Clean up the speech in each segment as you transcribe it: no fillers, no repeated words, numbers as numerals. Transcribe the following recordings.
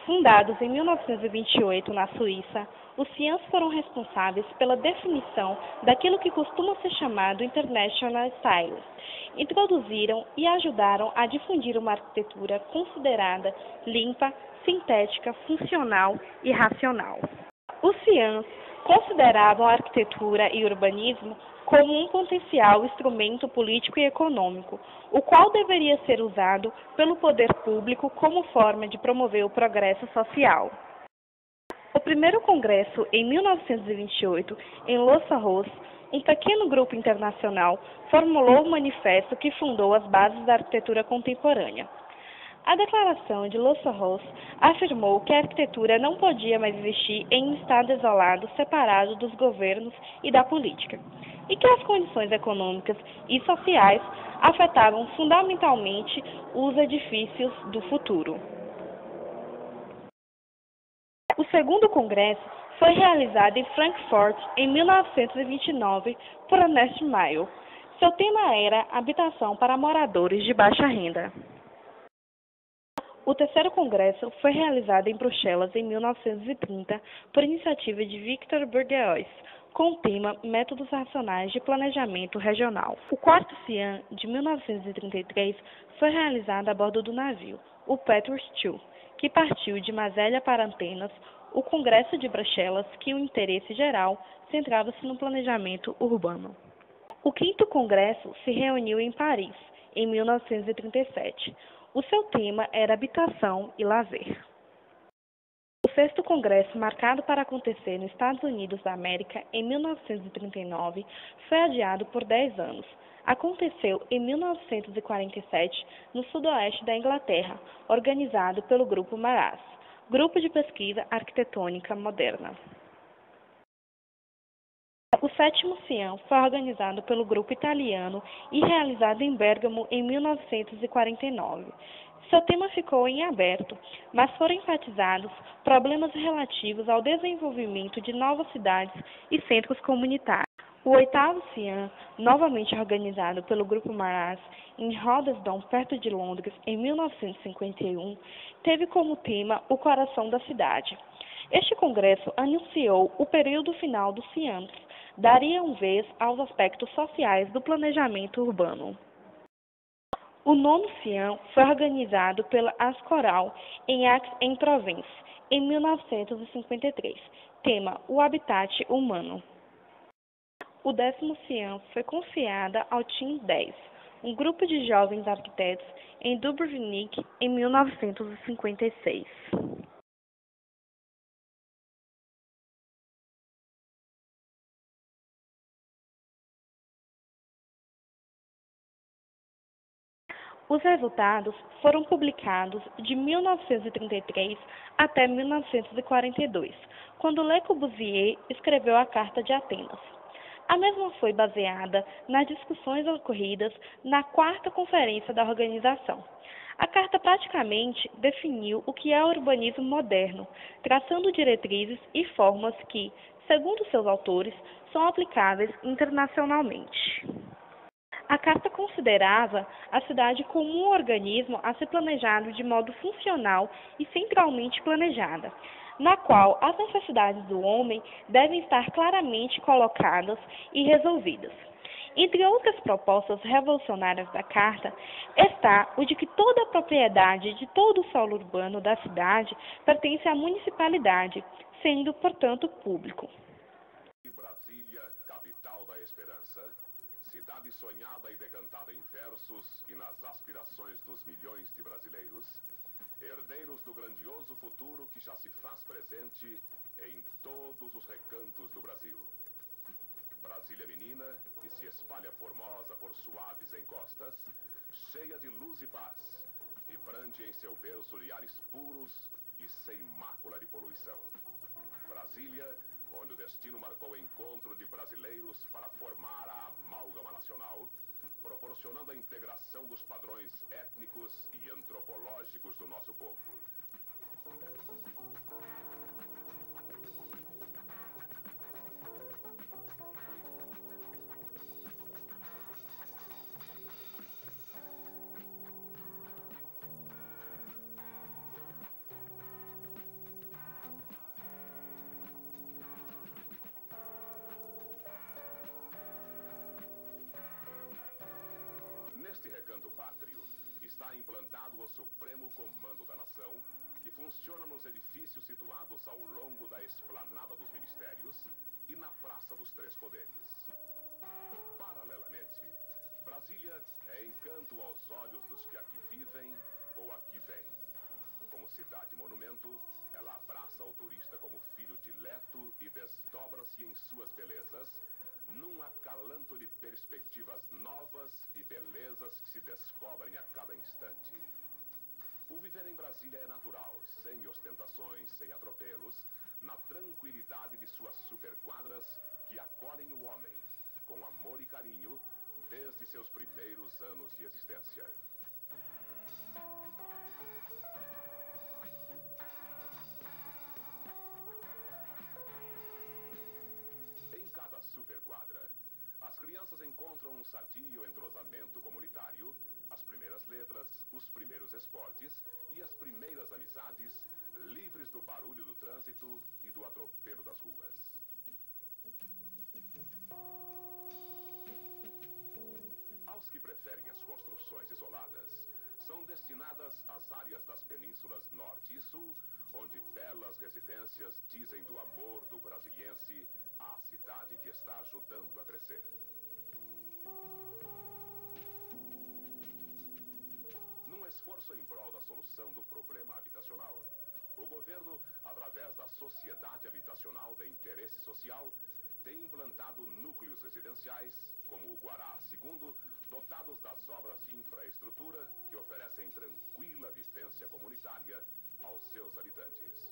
Fundados em 1928 na Suíça, os CIANs foram responsáveis pela definição daquilo que costuma ser chamado International Style. Introduziram e ajudaram a difundir uma arquitetura considerada limpa, sintética, funcional e racional. Os CIANs consideravam a arquitetura e urbanismo como um potencial instrumento político e econômico, o qual deveria ser usado pelo poder público como forma de promover o progresso social. O primeiro congresso, em 1928, em Los Arroz, um pequeno grupo internacional formulou um manifesto que fundou as bases da arquitetura contemporânea. A Declaração de Los Arroz afirmou que a arquitetura não podia mais existir em um estado isolado, separado dos governos e da política, e que as condições econômicas e sociais afetavam fundamentalmente os edifícios do futuro. O segundo congresso foi realizado em Frankfurt em 1929 por Ernest Mayr. Seu tema era habitação para moradores de baixa renda. O terceiro congresso foi realizado em Bruxelas em 1930 por iniciativa de Victor Bourgeois, com o tema Métodos Racionais de Planejamento Regional. O quarto CIAN, de 1933, foi realizado a bordo do navio, o Petrus II, que partiu de Masélia para Atenas. O Congresso de Bruxelas, que o interesse geral centrava-se no planejamento urbano. O quinto congresso se reuniu em Paris, em 1937. O seu tema era habitação e lazer. O sexto congresso, marcado para acontecer nos Estados Unidos da América em 1939, foi adiado por 10 anos. Aconteceu em 1947 no sudoeste da Inglaterra, organizado pelo Grupo Maras, Grupo de Pesquisa Arquitetônica Moderna. O sétimo CIAN foi organizado pelo grupo italiano e realizado em Bérgamo em 1949. Seu tema ficou em aberto, mas foram enfatizados problemas relativos ao desenvolvimento de novas cidades e centros comunitários. O oitavo CIAN, novamente organizado pelo Grupo Maras em Hoddesdon, perto de Londres, em 1951, teve como tema o coração da cidade. Este congresso anunciou o período final dos CIANs, daria vez aos aspectos sociais do planejamento urbano. O nono CIAN foi organizado pela Ascoral em Aix-en-Provence, em 1953, tema o habitat humano. O 10º CIAN foi confiada ao Team 10, um grupo de jovens arquitetos em Dubrovnik, em 1956. Os resultados foram publicados de 1933 até 1942, quando Le Corbusier escreveu a Carta de Atenas. A mesma foi baseada nas discussões ocorridas na 4ª Conferência da Organização. A carta praticamente definiu o que é o urbanismo moderno, traçando diretrizes e formas que, segundo seus autores, são aplicáveis internacionalmente. A carta considerava a cidade como um organismo a ser planejado de modo funcional e centralmente planejada, na qual as necessidades do homem devem estar claramente colocadas e resolvidas. Entre outras propostas revolucionárias da Carta, está o de que toda a propriedade de todo o solo urbano da cidade pertence à municipalidade, sendo, portanto, público. Brasília, capital da esperança, cidade sonhada e decantada em versos e nas aspirações dos milhões de brasileiros, herdeiros do grandioso futuro que já se faz presente em todos os recantos do Brasil. Brasília menina, que se espalha formosa por suaves encostas, cheia de luz e paz, vibrante em seu berço de ares puros e sem mácula de poluição. Brasília, onde o destino marcou o encontro de brasileiros para formar a amálgama nacional, proporcionando a integração dos padrões étnicos e antropológicos do nosso povo. Recanto Pátrio está implantado o Supremo Comando da Nação, que funciona nos edifícios situados ao longo da Esplanada dos Ministérios e na Praça dos Três Poderes. Paralelamente, Brasília é encanto aos olhos dos que aqui vivem ou aqui vêm. Como cidade-monumento, ela abraça o turista como filho dileto e desdobra-se em suas belezas, num acalanto de perspectivas novas e belezas que se descobrem a cada instante. O viver em Brasília é natural, sem ostentações, sem atropelos, na tranquilidade de suas superquadras que acolhem o homem, com amor e carinho, desde seus primeiros anos de existência. Em cada superquadra, as crianças encontram um sadio entrosamento comunitário, as primeiras letras, os primeiros esportes e as primeiras amizades, livres do barulho do trânsito e do atropelo das ruas. Aos que preferem as construções isoladas, são destinadas as áreas das penínsulas Norte e Sul, onde belas residências dizem do amor do brasiliense à cidade que está ajudando a crescer. Num esforço em prol da solução do problema habitacional, o governo, através da Sociedade Habitacional de Interesse Social, tem implantado núcleos residenciais, como o Guará II, dotados das obras de infraestrutura que oferecem tranquila vivência comunitária aos seus habitantes.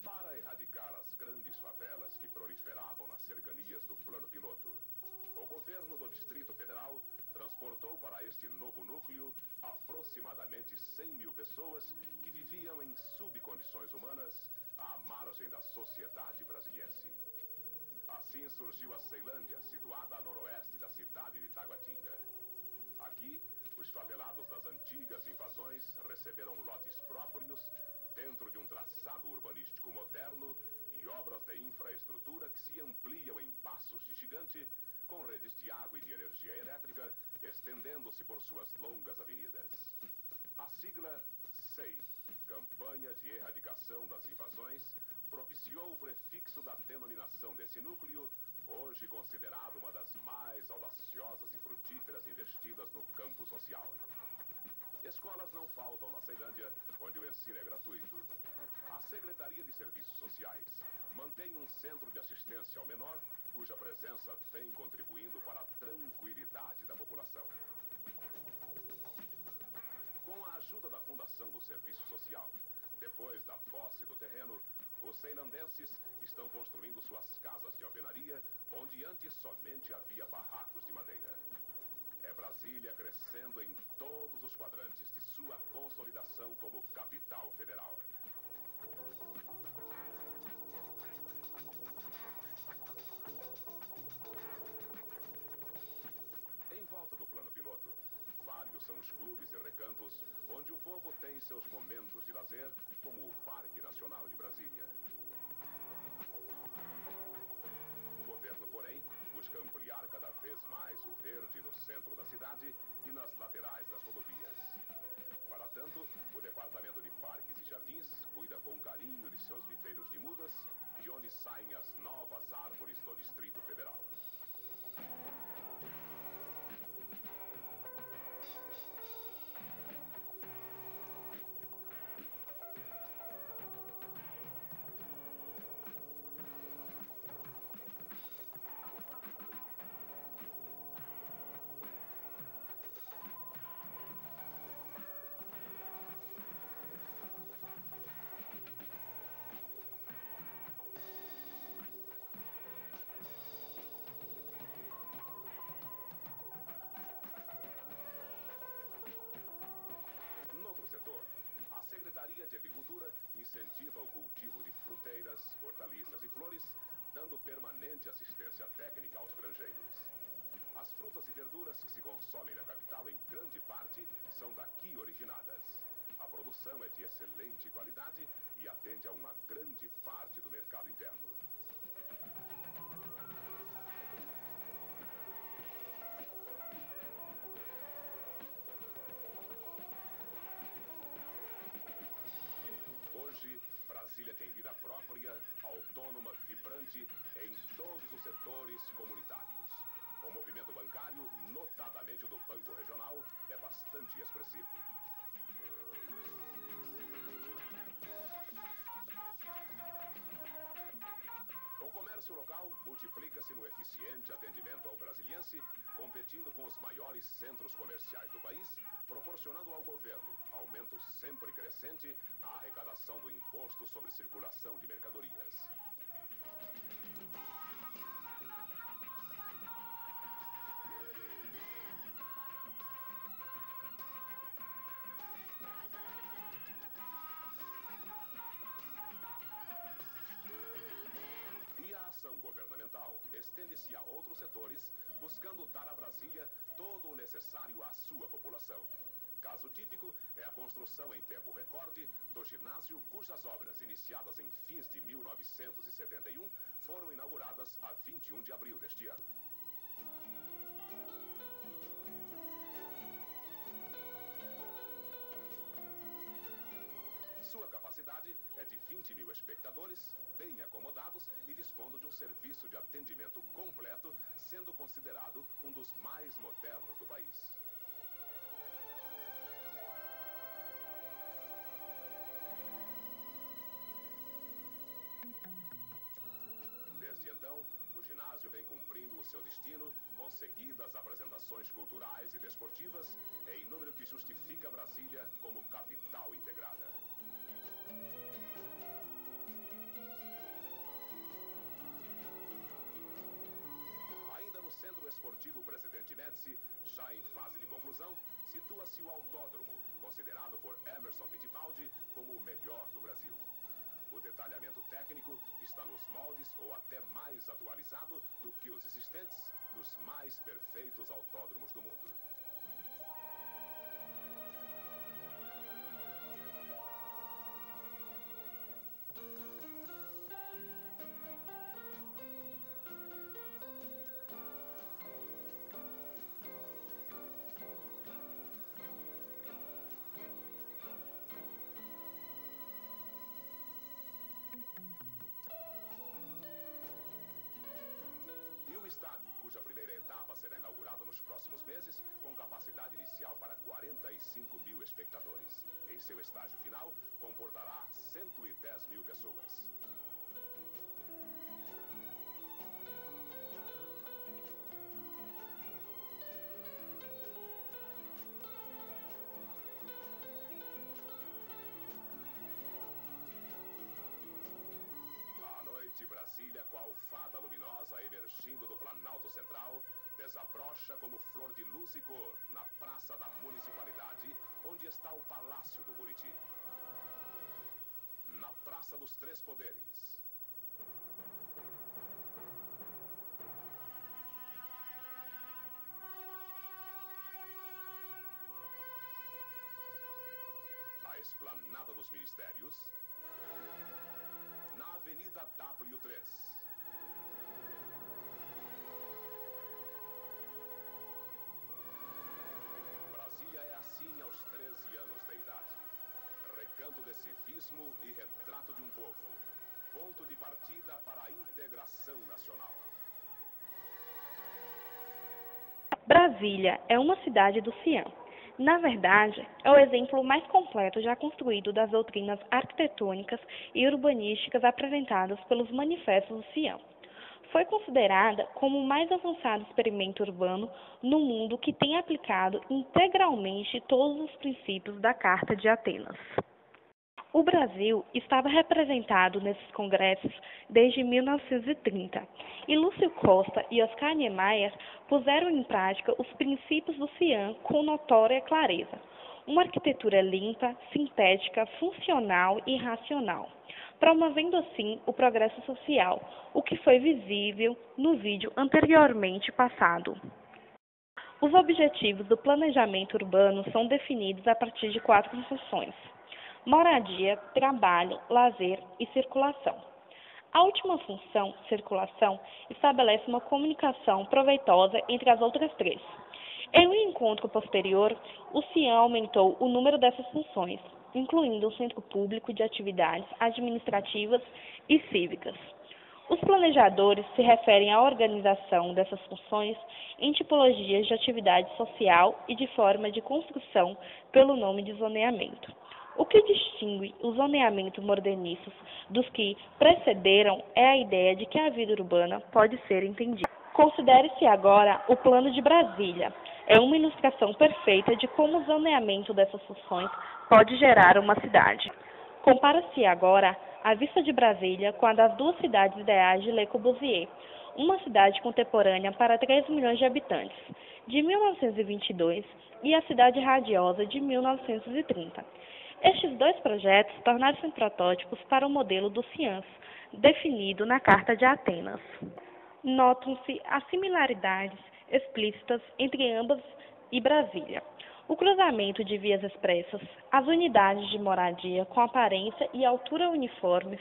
Para erradicar as grandes favelas que proliferavam nas cercanias do Plano Piloto, o governo do Distrito Federal transportou para este novo núcleo aproximadamente 100 mil pessoas que viviam em subcondições humanas à margem da sociedade brasiliense. Assim surgiu a Ceilândia, situada a noroeste da cidade de Taguatinga. Aqui, os favelados das antigas invasões receberam lotes próprios dentro de um traçado urbanístico moderno e obras de infraestrutura que se ampliam em passos de gigante, com redes de água e de energia elétrica estendendo-se por suas longas avenidas. A sigla SEI, Campanha de Erradicação das Invasões, propiciou o prefixo da denominação desse núcleo, hoje considerado uma das mais audaciosas e frutíferas investidas no campo social. Escolas não faltam na Ceilândia, onde o ensino é gratuito. A Secretaria de Serviços Sociais mantém um centro de assistência ao menor, cuja presença vem contribuindo para a tranquilidade da população. Com a ajuda da Fundação do Serviço Social, depois da posse do terreno, os ceilandenses estão construindo suas casas de alvenaria, onde antes somente havia barracos de madeira. É Brasília crescendo em todos os quadrantes de sua consolidação como capital federal. Em volta do Plano Piloto, vários são os clubes e recantos onde o povo tem seus momentos de lazer, como o Parque Nacional de Brasília. O governo, porém, busca ampliar cada vez mais o verde no centro da cidade e nas laterais das rodovias. Para tanto, o Departamento de Parques e Jardins cuida com carinho de seus viveiros de mudas, de onde saem as novas árvores do Distrito Federal. A Secretaria de Agricultura incentiva o cultivo de fruteiras, hortaliças e flores, dando permanente assistência técnica aos granjeiros. As frutas e verduras que se consomem na capital, em grande parte, são daqui originadas. A produção é de excelente qualidade e atende a uma grande parte do mercado interno. Brasília tem vida própria, autônoma, vibrante em todos os setores comunitários. O movimento bancário, notadamente o do Banco Regional, é bastante expressivo. O comércio local multiplica-se no eficiente atendimento ao brasiliense, competindo com os maiores centros comerciais do país, proporcionando ao governo aumento sempre crescente na arrecadação do imposto sobre circulação de mercadorias. A ação governamental estende-se a outros setores, buscando dar a Brasília todo o necessário à sua população. Caso típico é a construção em tempo recorde do ginásio, cujas obras, iniciadas em fins de 1971, foram inauguradas a 21 de abril deste ano. Sua capacidade é de 20 mil espectadores, bem acomodados e dispondo de um serviço de atendimento completo, sendo considerado um dos mais modernos do país. Desde então, o ginásio vem cumprindo o seu destino com seguidas apresentações culturais e desportivas em número que justifica Brasília como capital integrada. Ainda no Centro Esportivo Presidente Médici, já em fase de conclusão, situa-se o autódromo, considerado por Emerson Fittipaldi como o melhor do Brasil. O detalhamento técnico está nos moldes ou até mais atualizado do que os existentes nos mais perfeitos autódromos do mundo. Estádio, cuja primeira etapa será inaugurada nos próximos meses, com capacidade inicial para 45 mil espectadores. Em seu estágio final, comportará 110 mil pessoas. Brasília, qual fada luminosa emergindo do Planalto Central, desabrocha como flor de luz e cor na Praça da Municipalidade, onde está o Palácio do Buriti. Na Praça dos Três Poderes. Na Esplanada dos Ministérios. Na Avenida W3. Brasília é assim aos 13 anos de idade. Recanto de civismo e retrato de um povo. Ponto de partida para a integração nacional. Brasília é uma cidade do Cian. Na verdade, é o exemplo mais completo já construído das doutrinas arquitetônicas e urbanísticas apresentadas pelos manifestos do Cian. Foi considerada como o mais avançado experimento urbano no mundo que tem aplicado integralmente todos os princípios da Carta de Atenas. O Brasil estava representado nesses congressos desde 1930, e Lúcio Costa e Oscar Niemeyer puseram em prática os princípios do Cian com notória clareza. Uma arquitetura limpa, sintética, funcional e racional, promovendo assim o progresso social, o que foi visível no vídeo anteriormente passado. Os objetivos do planejamento urbano são definidos a partir de 4 funções: moradia, trabalho, lazer e circulação. A última função, circulação, estabelece uma comunicação proveitosa entre as outras 3. Em um encontro posterior, o Cian aumentou o número dessas funções, incluindo um centro público de atividades administrativas e cívicas. Os planejadores se referem à organização dessas funções em tipologias de atividade social e de forma de construção pelo nome de zoneamento. O que distingue os zoneamentos modernistas dos que precederam é a ideia de que a vida urbana pode ser entendida. Considere-se agora o Plano de Brasília. É uma ilustração perfeita de como o zoneamento dessas funções pode gerar uma cidade. Compara-se agora a vista de Brasília com a das duas cidades ideais de Le Corbusier, uma cidade contemporânea para 3 milhões de habitantes, de 1922, e a cidade radiosa de 1930. Estes dois projetos tornaram-se protótipos para o modelo do CIANS, definido na Carta de Atenas. Notam-se as similaridades explícitas entre ambas e Brasília. O cruzamento de vias expressas, as unidades de moradia com aparência e altura uniformes,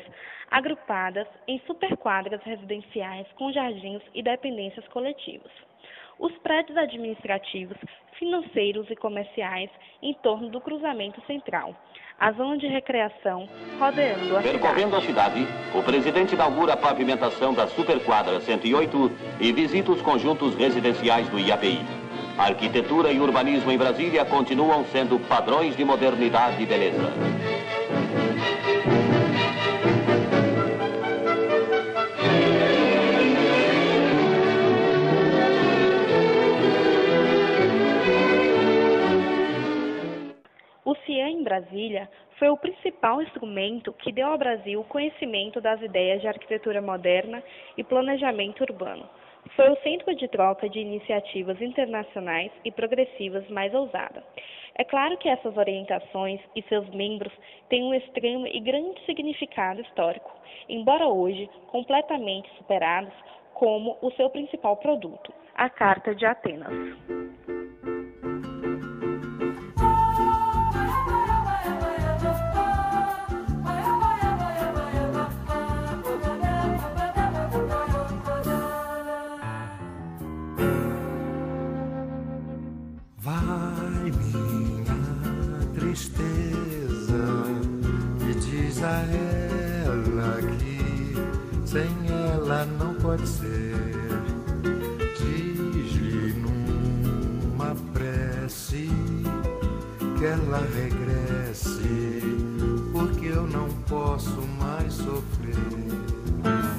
agrupadas em superquadras residenciais com jardins e dependências coletivas. Os prédios administrativos, financeiros e comerciais em torno do cruzamento central. A zona de recreação rodeando a cidade. Percorrendo a cidade, o presidente inaugura a pavimentação da superquadra 108 e visita os conjuntos residenciais do IAPI. A arquitetura e urbanismo em Brasília continuam sendo padrões de modernidade e beleza. O CIAN em Brasília foi o principal instrumento que deu ao Brasil o conhecimento das ideias de arquitetura moderna e planejamento urbano. Foi o centro de troca de iniciativas internacionais e progressivas mais ousada. É claro que essas orientações e seus membros têm um extremo e grande significado histórico, embora hoje completamente superados como o seu principal produto, a Carta de Atenas. Vai minha tristeza e diz a ela que sem ela não pode ser. Diz-lhe numa prece que ela regresse, porque eu não posso mais sofrer.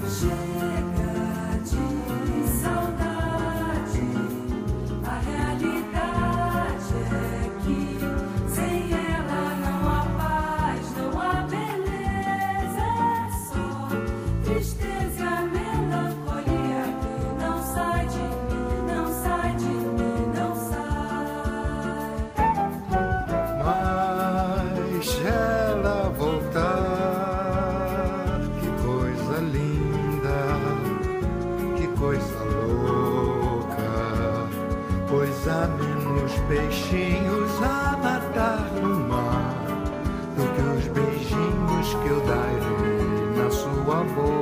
Chega de saudade, a realidade é que sem ela não há paz, não há beleza, é só tristeza e a melancolia que não sai de mim, não sai de mim, não sai. Mas ela voltar, que coisa linda, que coisa louca, pois há menos peixinhos a nadar no mar do que os beijinhos que eu darei na sua boca.